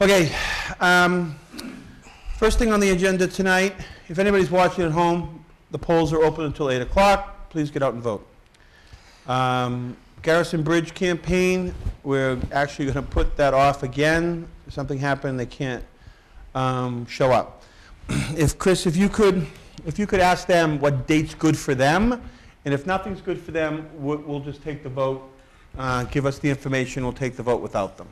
Okay, first thing on the agenda tonight, if anybody's watching at home, the polls are open until 8 o'clock. Please get out and vote. Garrison Bridge campaign, we're actually going to put that off again. Something happened, they can't show up. Chris, if you could ask them what date's good for them, and if nothing's good for them, we'll just take the vote. Give us the information, we'll take the vote without them.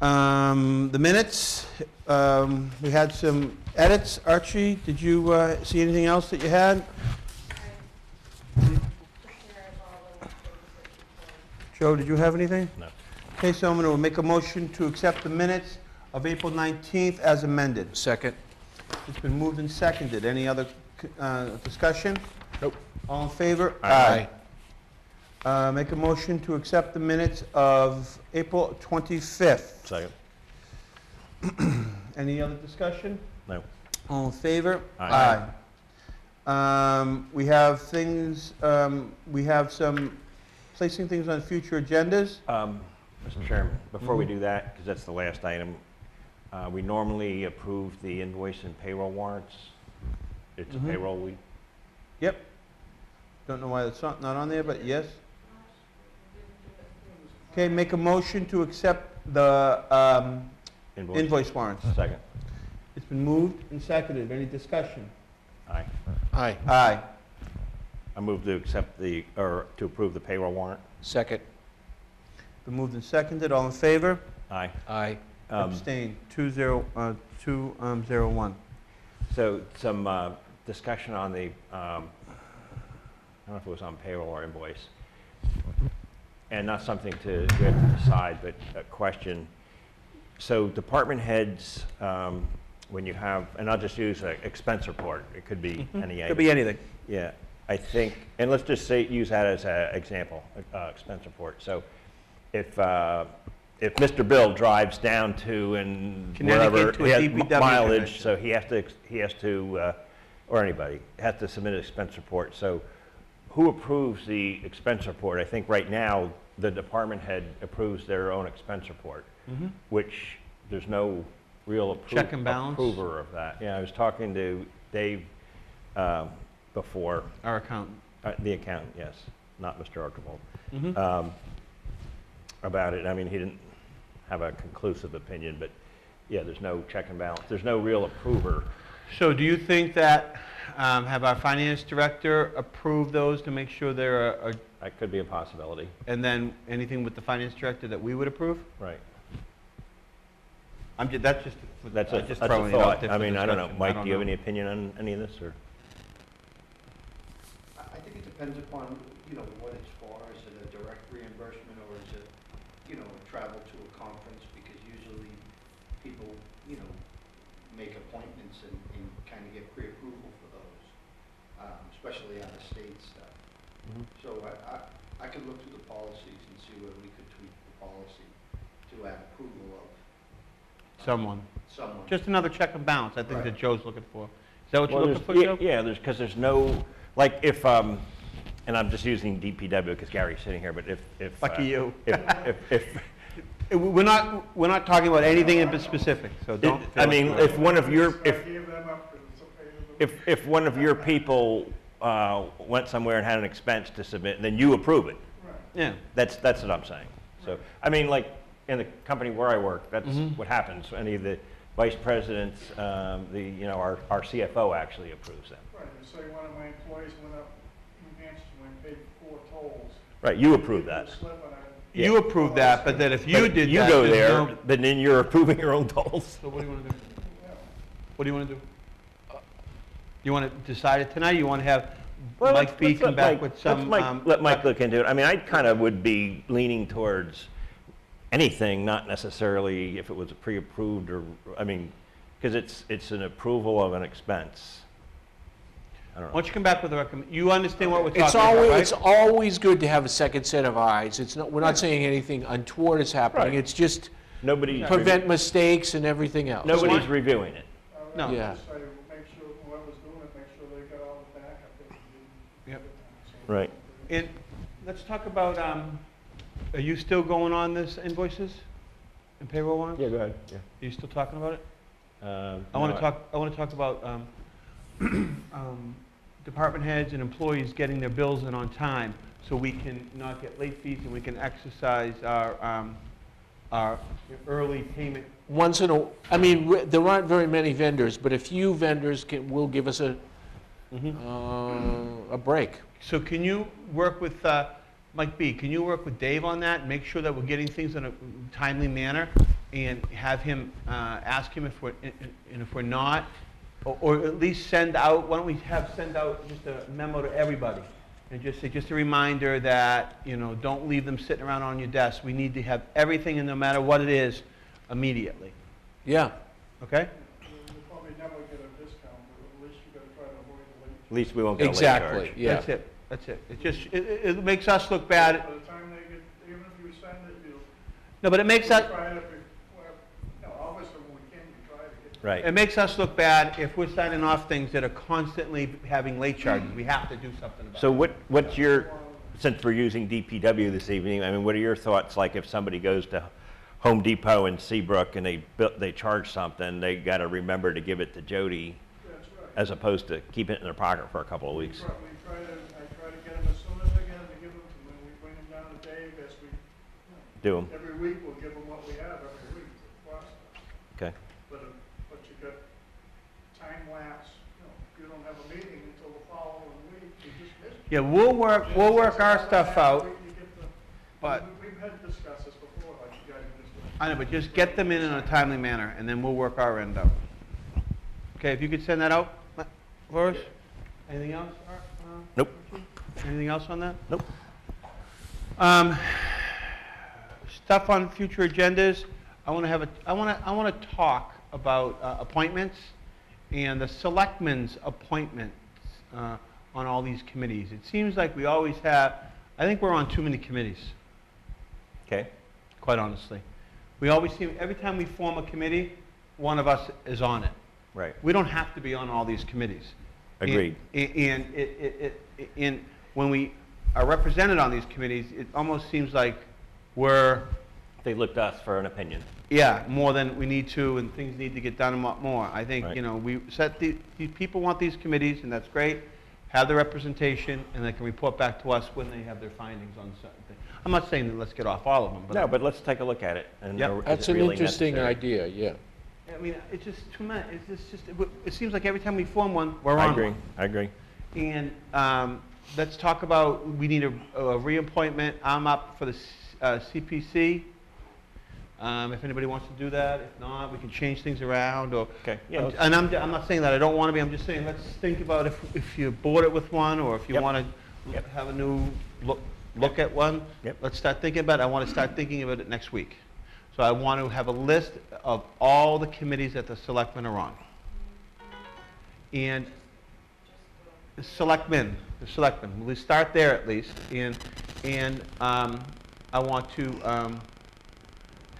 The minutes, we had some edits. Archie, did you see anything else that you had? Joe, did you have anything? No. Okay, so I'm going to make a motion to accept the minutes of April 19th as amended. Second. It's been moved and seconded. Any other discussion? Nope. All in favor? Aye. Make a motion to accept the minutes of April 25th. Second. Any other discussion? No. All in favor? Aye. We have things, we have some placing things on future agendas. Mr. Chairman, before we do that, because that's the last item, we normally approve the invoice and payroll warrants. It's a payroll week. Yep. Don't know why it's not on there, but yes. Okay, make a motion to accept the invoice warrants. Second. It's been moved and seconded. Any discussion? Aye. Aye. Aye. I move to accept to approve the payroll warrant. Second. Been moved and seconded. All in favor? Aye. Aye. Abstain. 201. So some discussion on the, I don't know if it was on payroll or invoice, and not something we have to decide, but a question. So department heads, when you have, and I'll just use an expense report. It could be any item. Could be anything. Yeah, I think, and let's just say, use that as an example, expense report. So if Mr. Bill drives down to and wherever, to a DPW mileage, convention. so he has to, or anybody, has to submit an expense report. So who approves the expense report? I think right now, the department head approves their own expense report, which there's no real Check and balance? approver of that. Yeah, I was talking to Dave before. Our accountant. The accountant, yes, not Mr. Archibald, Mm-hmm. about it. I mean, he didn't have a conclusive opinion, but yeah, there's no check and balance. There's no real approver. So do you think that, have our finance director approve those to make sure they're, That could be a possibility. and then anything with the finance director that we would approve? Right. That's just That's a just throwing it out thought. there I for mean, I don't know. discussion. Mike, do you have any opinion on any of this, or? I think it depends upon, what it's for. Is it a direct reimbursement or is it, travel to a conference? Because usually people, make appointments and kind of get pre-approval for those, especially out of state stuff. So I could look through the policies and see whether we could tweak the policy to add approval of Someone. someone. Just another check and balance, I think, that Right. Joe's looking for. Is that what you're Well, looking for, Joe? yeah, because there's no, like if, and I'm just using DPW because Gary's sitting here, but if Lucky you. if We're not talking about anything in specific, so don't. I mean, if one of your, if one of your people went somewhere and had an expense to submit, then you approve it. Yeah. That's what I'm saying. So, I mean, like, in the company where I work, that's what happens. Any of the vice presidents, our CFO actually approves them. Right, and say one of my employees went up in New Hampshire and paid 4 tolls. Right, you approve that. You approve that, but then if you But did you that, go there's there, no- then you're approving your own tolls. So what do you want to do? What do you want to do? You want to decide it tonight? You want to have Mike B come back with some? Let Mike look into it. I mean, I kind of would be leaning towards anything, not necessarily if it was pre-approved or, I mean, because it's an approval of an expense. I don't Why know. don't you come back with a recommend, you understand what we're It's talking about, it's right? always good to have a second set of eyes. We're not saying anything untoward is happening. Right. It's just Nobody's prevent mistakes and everything else. nobody's reviewing it. No. Yeah. Just say, make sure whoever's doing it, make sure they got all the backup they can do. Yep. Right. And let's talk about, are you still going on this invoices? and payroll warrants? Yeah, go ahead, yeah. Are you still talking about it? I No, want to talk about department heads and employees getting their bills in on time, so we can not get late fees and we can exercise our early payment. Once in a, I mean, there aren't very many vendors, but a few vendors will give us a break. So can you work with, Mike B., can you work with Dave on that and make sure that we're getting things in a timely manner and have him, ask him if we're, and if we're not, or at least send out, why don't we send out just a memo to everybody and just say, just a reminder that, you know, don't leave them sitting around on your desk. We need to have everything, and no matter what it is, immediately. Yeah. Okay? You'll probably never get a discount, but at least you gotta try to avoid the late. At least we won't get a late charge. Exactly, yeah. That's it. That's it. It just, it makes us look bad. By the time they get, even if you send it, you'll No, but it makes try us, it, well, you know, obviously when we can, you try to get. Right. it makes us look bad if we're signing off things that are constantly having late charges. We have to do something about it. So what's your, since we're using DPW this evening, I mean, what are your thoughts, like if somebody goes to Home Depot in Seabrook and they charge something, they gotta remember to give it to Jody That's right. as opposed to keep it in their pocket for a couple of weeks? I try to get them as soon as I get them to give them to me. We bring them down to Dave as we, Do them, every week we'll give them what we have every week to the process. okay. But you got time lapse, you don't have a meeting until the following week, you just missed it. Yeah, we'll work our stuff out, but, We've had discussed this before, like you guys just. I know, but just get them in a timely manner, and then we'll work our end out. Okay, if you could send that out for us? Anything else? Nope. Anything else on that? Nope. Stuff on future agendas. I want to talk about appointments and the selectmen's appointments on all these committees. It seems like we always have, I think we're on too many committees, Okay, quite honestly. We always seem, every time we form a committee, one of us is on it. right, We don't have to be on all these committees. agreed. And when we are represented on these committees, it almost seems like we're, They look to us for an opinion. yeah, more than we need to, and things need to get done a lot more. I think, Right. you know, we set the people want these committees, and that's great. Have the representation, and they can report back to us when they have their findings on certain things. I'm not saying that let's get off all of them, but. No, but let's take a look at it. And Yep. is it That's an really interesting necessary? idea, yeah. I mean, it's just too much. It's just, it seems like every time we form one, we're I on agree, one. I agree. And let's talk about, we need a reappointment. I'm up for the CPC. If anybody wants to do that, if not, we can change things around, or. Okay, yeah, let's- And I'm not saying that I don't want to be, I'm just saying, let's think about if you're bored it with one, or if you Yep. want to Yep. have a new look at one. Yep. Let's start thinking about it. I want to start thinking about it next week. So I want to have a list of all the committees that the selectmen are on. And the selectmen, we'll start there at least, and I want to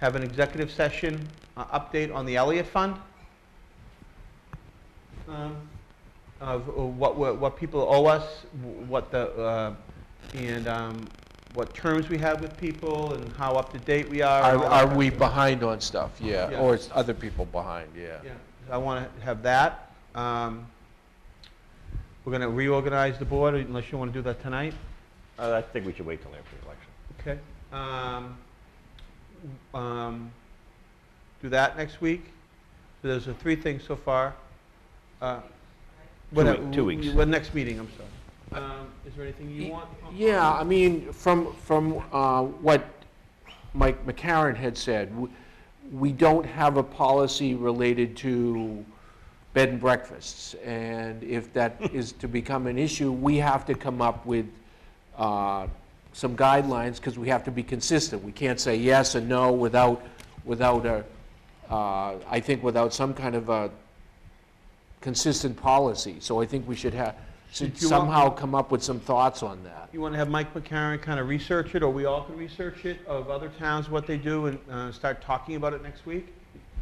have an executive session update on the Elliott Fund, of what people owe us, what the, and what terms we have with people, and how up to date we are. and all that Are kind of we stuff. behind on stuff? Yeah, Yeah. or it's other people behind, yeah. Yeah, I want to have that. We're going to reorganize the board, unless you want to do that tonight. I think we should wait till after the election. Okay. Do that next week. So those are 3 things so far. Two weeks. Well, next meeting, I'm sorry. Is there anything you want? Yeah, I mean, from what Mike McCarron had said, we don't have a policy related to bed and breakfasts. And if that is to become an issue, we have to come up with some guidelines, because we have to be consistent. We can't say yes and no without I think without some kind of a consistent policy. So I think we should If you want- somehow come up with some thoughts on that. You want to have Mike McCarron kind of research it, or we all can research it, of other towns, what they do, and start talking about it next week?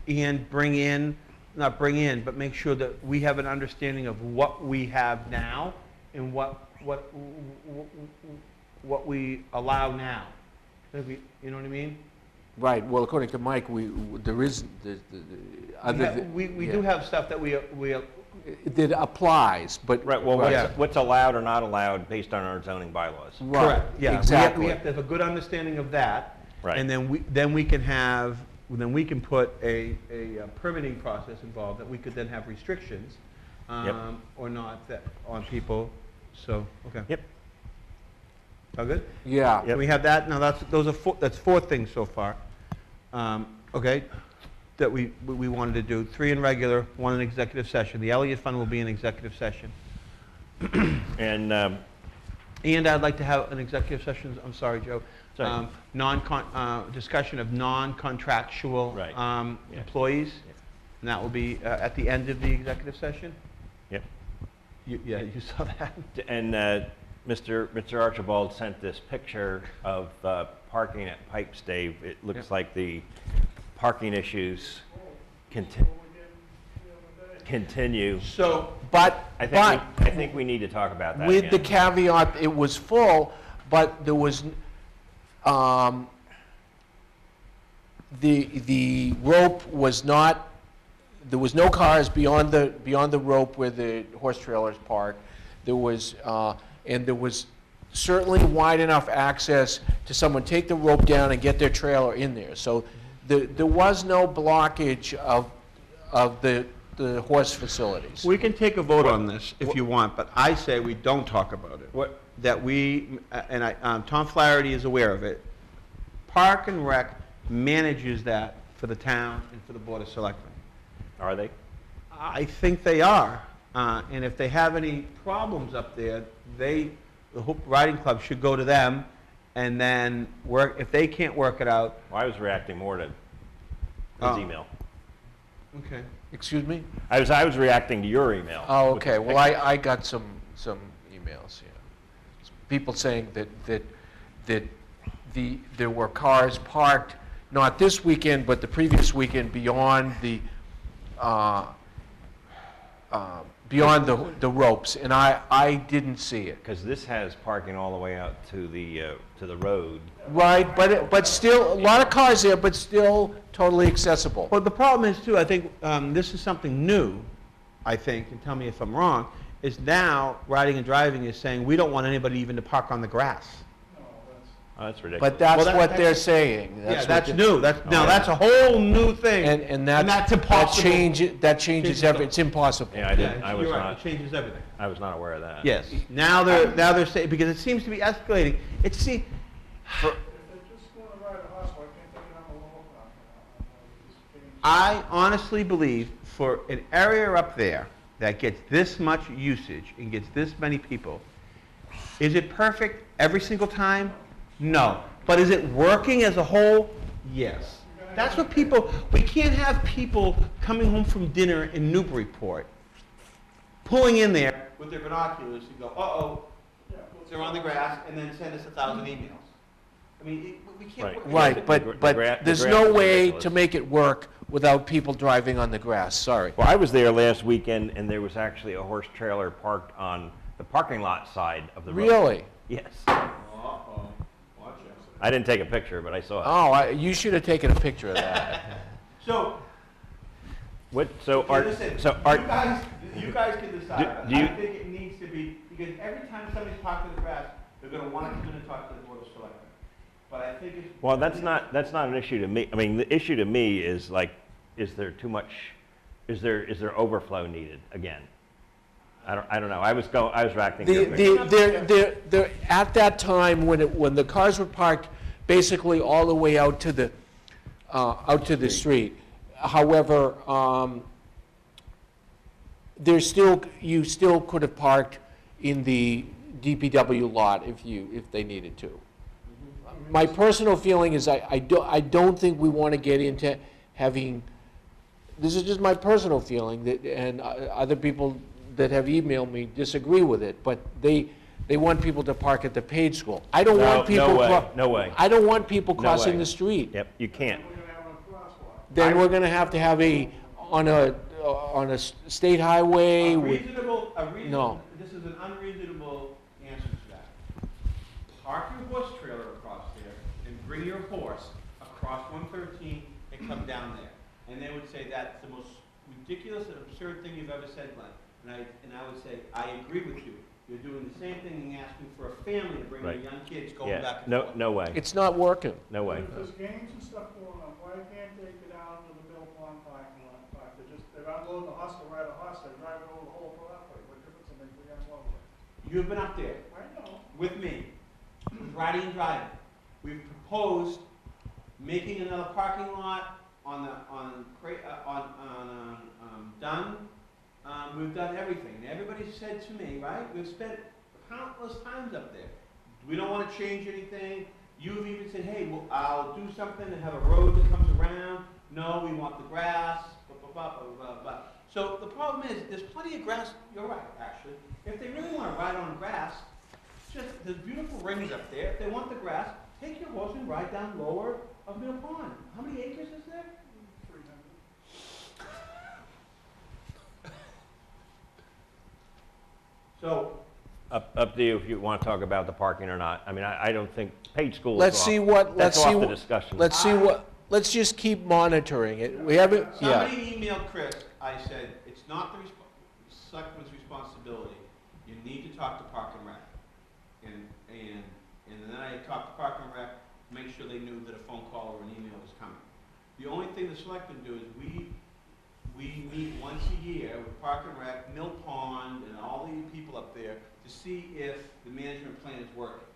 And not bring in, but make sure that we have an understanding of what we have now and what we allow now. You know what I mean? Right, well, according to Mike, there is, other than. We yeah. do have stuff that we That applies, but. Right, well, Yeah. what's allowed or not allowed based on our zoning bylaws? Right, correct, yeah. exactly. We have to have a good understanding of that. Right. And then we can put a permitting process involved that we could then have restrictions, Yep. or not, that, on people, so, okay. Yep. All good? Yeah. Yep. Can we have that? Now, that's four things so far. Okay, that we wanted to do. 3 in regular, 1 in executive session. The Elliott Fund will be in executive session. And, And I'd like to have an executive session, I'm sorry, Joe. Sorry. Discussion of non-contractual Right. Yeah. employees. Yeah. And that will be at the end of the executive session? yep. Yeah, you saw that? And Mr. Archibald sent this picture of parking at Pipes, Dave. It looks like the parking issues continue. So, but, I think we need to talk about that with the again. caveat, it was full, but there was, the rope was not, there was no cars beyond the rope where the horse trailers parked. There was, and there was certainly wide enough access to someone take the rope down and get their trailer in there. So there was no blockage of the horse facilities. We can take a vote on this if you want, but I say we don't talk about it. What? That Tom Flaherty is aware of it. Park and Rec manages that for the town and for the Board of Selectmen. Are they? I think they are. And if they have any problems up there, the Hoop Riding Club should go to them and then work, if they can't work it out. Well, I was reacting more to his Oh. email. Okay. Excuse me? I was reacting to your email. Oh, with okay, the well, picture. I got some emails, yeah. People saying that there were cars parked, not this weekend, but the previous weekend beyond the ropes, and I didn't see it. Because this has parking all the way out to the road. Right, but still, a lot of cars there, but still totally accessible. Well, the problem is too, I think this is something new, I think, and tell me if I'm wrong, is now Riding and Driving is saying we don't want anybody even to park on the grass. Oh, that's ridiculous. But that's Well, what that's- they're saying. Yeah, what that's they- new. Now yeah. that's a whole new thing. And that's that's impossible. That changes everything, it's impossible. Yeah, I didn't. Yeah, I was you're right. not. It changes everything. I was not aware of that. Yes. Now they're saying, because it seems to be escalating. If they're just gonna ride a horse, why can't they get on the lower I honestly believe for an area up there that gets this much usage and gets this many people, is it perfect every single time? No. But is it working as a whole? Yes. That's what people, we can't have people coming home from dinner in Newburyport, pulling in there with their binoculars and go, uh-oh, they're on the grass, and then send us 1,000 emails. I mean, we can't. Right. Right, The but grass there's is no way ridiculous. to make it work without people driving on the grass, sorry. Well, I was there last weekend, and there was actually a horse trailer parked on the parking lot side of the road. Really? Yes. I didn't take a picture, but I saw it. Oh, you should have taken a picture of that. So, What? So Art. listen, So Art. you guys can decide. Do you- I think it needs to be, because every time somebody's parked in the grass, they're gonna wanna come in and talk to the Board of Selectmen. But I think it's. Well, that's not an issue to me. I mean, the issue to me is like, is there too much? Is there overflow needed again? I don't know. I was reacting to your picture. The at that time, when the cars were parked basically all the way out to the street. However, you still could have parked in the DPW lot if they needed to. My personal feeling is I don't think we want to get into having, this is just my personal feeling, that, and other people that have emailed me disagree with it, but they want people to park at the paid school. I don't want people. No way. I don't want people No crossing way. the street. Yep, you can't. We're gonna have a crosswalk. Then we're gonna have to have on a state highway. No. This is an unreasonable answer to that. Park your horse trailer across there and bring your horse across cross 113 and come down there. And they would say, that's the most ridiculous and absurd thing you've ever said, Glenn. And I would say, I agree with you. You're doing the same thing and asking for a family to bring their Right. young kids going Yeah, back and no, forth. no way, It's not working. no way. If there's games and stuff going on, why can't they get down to the Mill Pond parking lot? They're unloading the horse to ride a horse, they're driving over the whole property. What difference does it make for young woman? You've been up there I know. with me, riding and driving. We've proposed making another parking lot on Dunn. We've done everything. And everybody said to me, right, we've spent countless times up there. We don't want to change anything. You've even said, hey, well, I'll do something and have a road that comes around. No, we want the grass, blah, blah, blah, blah, blah, blah. So the problem is, there's plenty of grass. You're right, actually. If they really want to ride on grass, just, there's beautiful rings up there. If they want the grass, take your horse and ride down lower of Mill Pond. How many acres is there? 300. So, Up to you if you want to talk about the parking or not. I mean, I don't think, paid school is Let's off. see what, let's That's see, off the what- discussion. let's just keep monitoring it. We haven't, yeah. somebody emailed Chris, I said, it's not the selectman's responsibility. You need to talk to Park and Rec. And then I talked to Park and Rec, to make sure they knew that a phone call or an email was coming. The only thing the selectmen do is we meet once a year with Park and Rec, Mill Pond, and all the people up there to see if the management plan is working.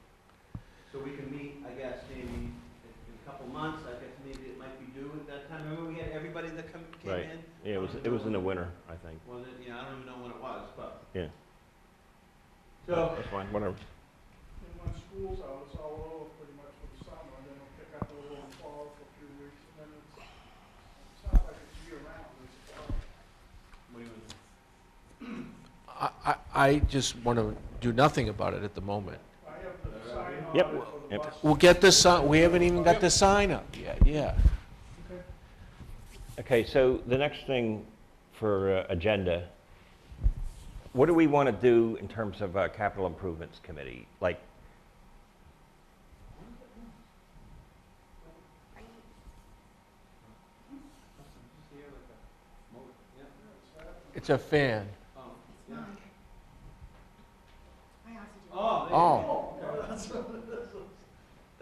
So we can meet, I guess, maybe in a couple months, I guess maybe it might be due at that time. Remember we had everybody that came Right. in? Yeah, it was in the winter, I think. Was it? Yeah, I don't even know when it was, but. Yeah. So, That's fine, whatever. And when school's out, it's all over pretty much for the summer, and then it'll pick up a little in fall for a few weeks, and then it's not like it's year round, it's, what do you I just want to do nothing about it at the moment. I have the sign on Yep. it for the Yep. bus. We'll get the sign, we haven't even got the sign up yet, yeah. Okay, so the next thing for agenda, what do we want to do in terms of capital improvements committee? Like, It's a fan. Oh,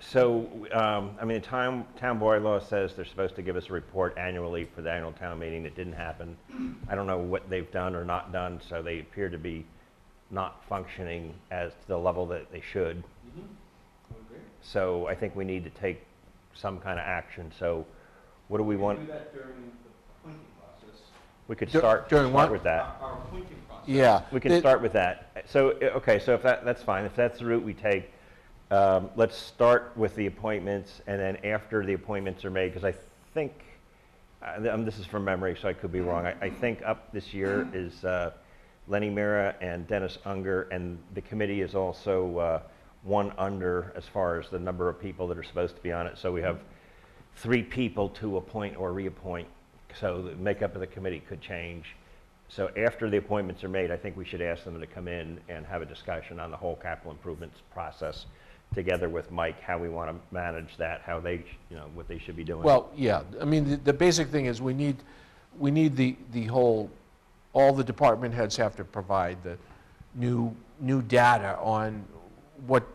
so, I mean, the town board law says they're supposed to give us a report annually for the annual town meeting. It didn't happen. I don't know what they've done or not done, so they appear to be not functioning as to the level that they should. So I think we need to take some kind of action. So what do we want? do that during the appointing process. We could Dur- start during what? with that. Our appointing process. Yeah. We can start with that. So, okay, so if that's fine. If that's the route we take, let's start with the appointments, and then after the appointments are made, because I think, this is from memory, so I could be wrong. I think up this year is Lenny Mira and Dennis Unger, and the committee is also one under as far as the number of people that are supposed to be on it. So we have 3 people to appoint or reappoint. So the makeup of the committee could change. So after the appointments are made, I think we should ask them to come in and have a discussion on the whole capital improvements process together with Mike, how we want to manage that, how they, what they should be doing. Well, yeah, I mean, the basic thing is we need the whole, all the department heads have to provide the new data on what's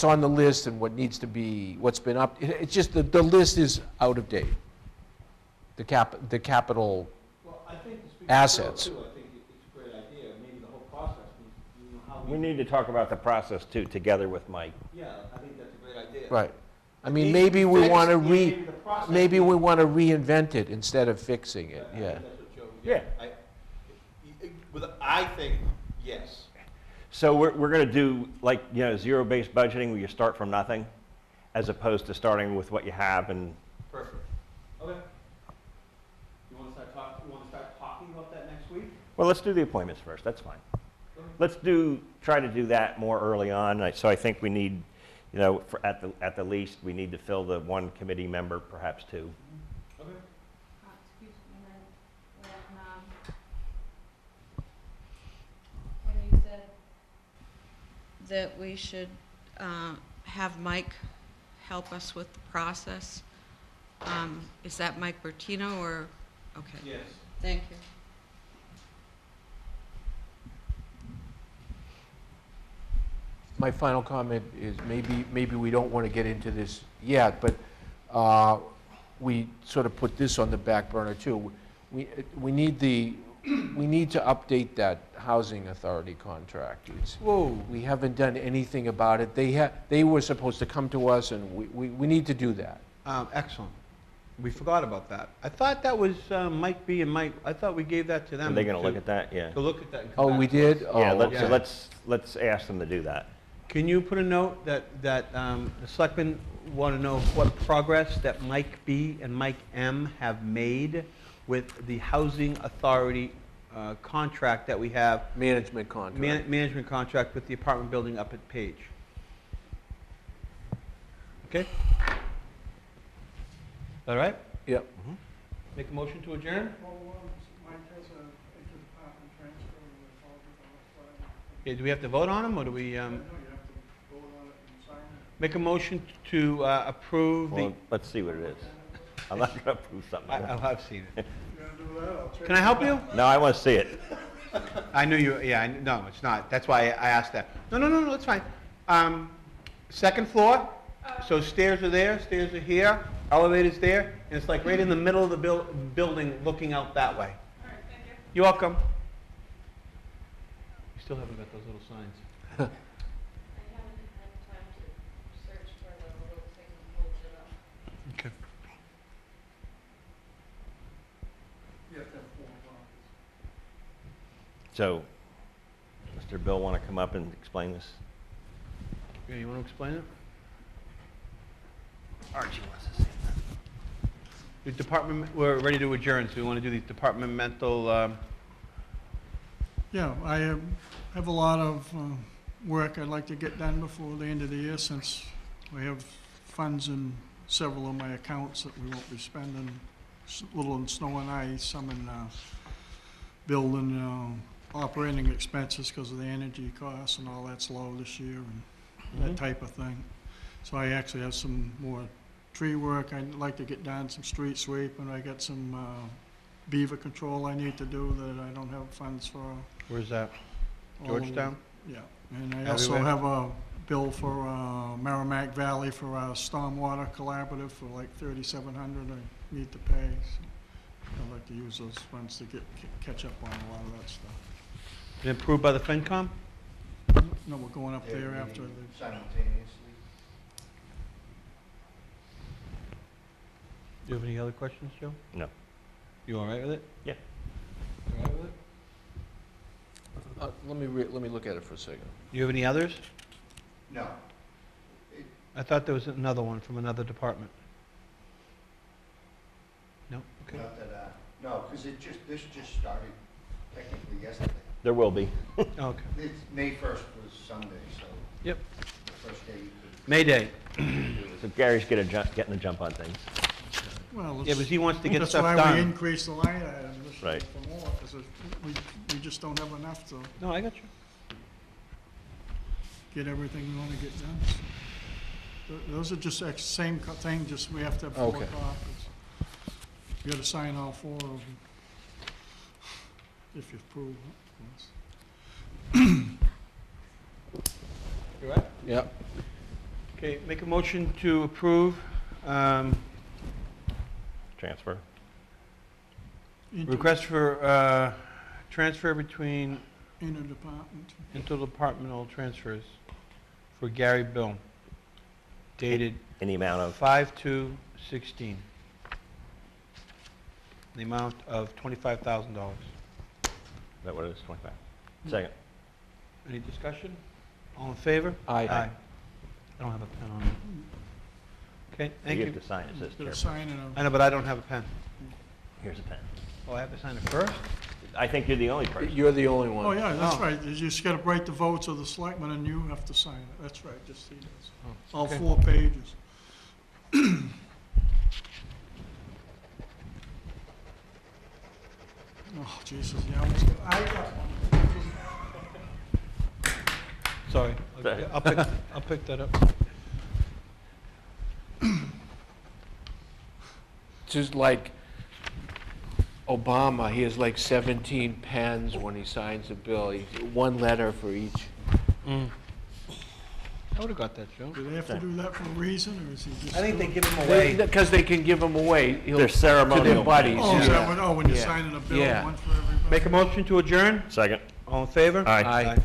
on the list and what needs to be, what's been up. It's just the list is out of date. The capital, Well, I think to speak for Assets. Bill, too, I think it's a great idea. Maybe the whole process, how We need to talk about the process too, together with Mike. Yeah, I think that's a great idea. right. I mean, Needs maybe we fixed, want to maybe the process maybe needs- we want to reinvent it instead of fixing it, I think yeah. that's what Joe. Yeah. I think, yes. So we're going to do like, zero-based budgeting where you start from nothing as opposed to starting with what you have and, Perfect. Okay. You want to start talking about that next week? well, let's do the appointments first. That's fine. Let's try to do that more early on. So I think we need, at the least, we need to fill the 1 committee member, perhaps 2. Okay. Excuse me, when you said that we should have Mike help us with the process. Is that Mike Bertino or, okay. Yes. Thank you. My final comment is maybe we don't want to get into this yet, but we sort of put this on the back burner too. We need to update that housing authority contract. Whoa. We haven't done anything about it. They were supposed to come to us, and we need to do that. Excellent. We forgot about that. I thought that was Mike B. and Mike, I thought we gave that to them. Are they gonna look at that? Yeah. To look at that and come Oh, back we to us. did? Yeah, Oh, so okay. let's ask them to do that. Can you put a note that the selectmen want to know what progress that Mike B. and Mike M. have made with the housing authority contract that we have, Management contract. management contract with the apartment building up at Page? Okay? All right? Yep. Make a motion to adjourn? Well, Mike has a interdepartment transfer with all the Friday. Okay, do we have to vote on them, or do we No, you have to vote on it and sign it. make a motion to approve the... Well, let's see what it is. I'm not gonna approve something. I've seen it. You're gonna do that, I'll check. Can I help you? No, I wanna see it. I knew you, yeah, no, it's not. That's why I asked that. No, it's fine. Second floor, so stairs are there, stairs are here, elevator's there, and it's like right in the middle of the building, looking out that way. All right, thank you. You're welcome. You still haven't got those little signs. I haven't had time to search for the little thing that holds it up. Okay. You have to have 4 copies. So, Mr. Bill wanna come up and explain this? Yeah, you want to explain it? Archie wants to see it. The department, we're ready to adjourn, so we want to do these departmental, Yeah, I have a lot of work I'd like to get done before the end of the year, since we have funds in several of my accounts that we won't be spending, little in snow and ice, some in building operating expenses because of the energy costs and all that's low this year, and that type of thing. So I actually have some more tree work I'd like to get done, some street sweeping. I got some beaver control I need to do that I don't have funds for. where's that? All of- Georgetown? Yeah, and I also Everywhere? have a bill for Merrimack Valley for our stormwater collaborative for like $3,700 I need to pay. So I'd like to use those funds to catch up on a lot of that stuff. Been approved by the FinCom? No, we're going up there after the, Simultaneously. Do you have any other questions, Joe? No. You all right with it? Yeah. You all right with it? Let me look at it for a second. Do you have any others? No. I thought there was another one from another department. No? Okay. Not that, no, because this just started technically yesterday. There will be. Okay. It's May 1st was Sunday, so Yep. the first day you could May Day. So Gary's getting a jump on things. well, Yeah, because he wants to get that's stuff why we done. increased the line item this year Right. for more, because we just don't have enough to No, I got you. get everything we want to get done. Those are just same thing, just we have to have 4 Okay. copies. You got to sign all 4 of them, if you approve, of course. You right? Yep. Okay, make a motion to approve, Transfer. request for, transfer between Interdepartment. interdepartmental transfers for Gary Bill, dated In the amount of, 5/2/16. The amount of $25,000. is that what it is, 25? Second. Any discussion? All in favor? Aye. I don't have a pen on me. Okay, thank You you. have to sign it, it says Got to chairperson. sign it. I know, but I don't have a pen. Here's a pen. Oh, I have to sign it first? I think you're the only person. You're the only one. Oh, yeah, that's Oh. right. You just got to write the votes of the selectmen, and you have to sign it. That's right, just see this. Oh, All okay. 4 pages. Oh, Jesus, yeah, I got one. Sorry, Sorry. I'll pick that up. just like Obama, he has like 17 pens when he signs a bill. One letter for each. I would've got that, Joe. Do they have to do that for a reason, or is he just? I think they doing- give them away. Because they can give them away. They're To their ceremonial. buddies. Oh, is yeah. that when, when you're Yeah. signing a bill, Yeah. one for everybody? Make a motion to adjourn? Second. All in favor? Aye. Aye.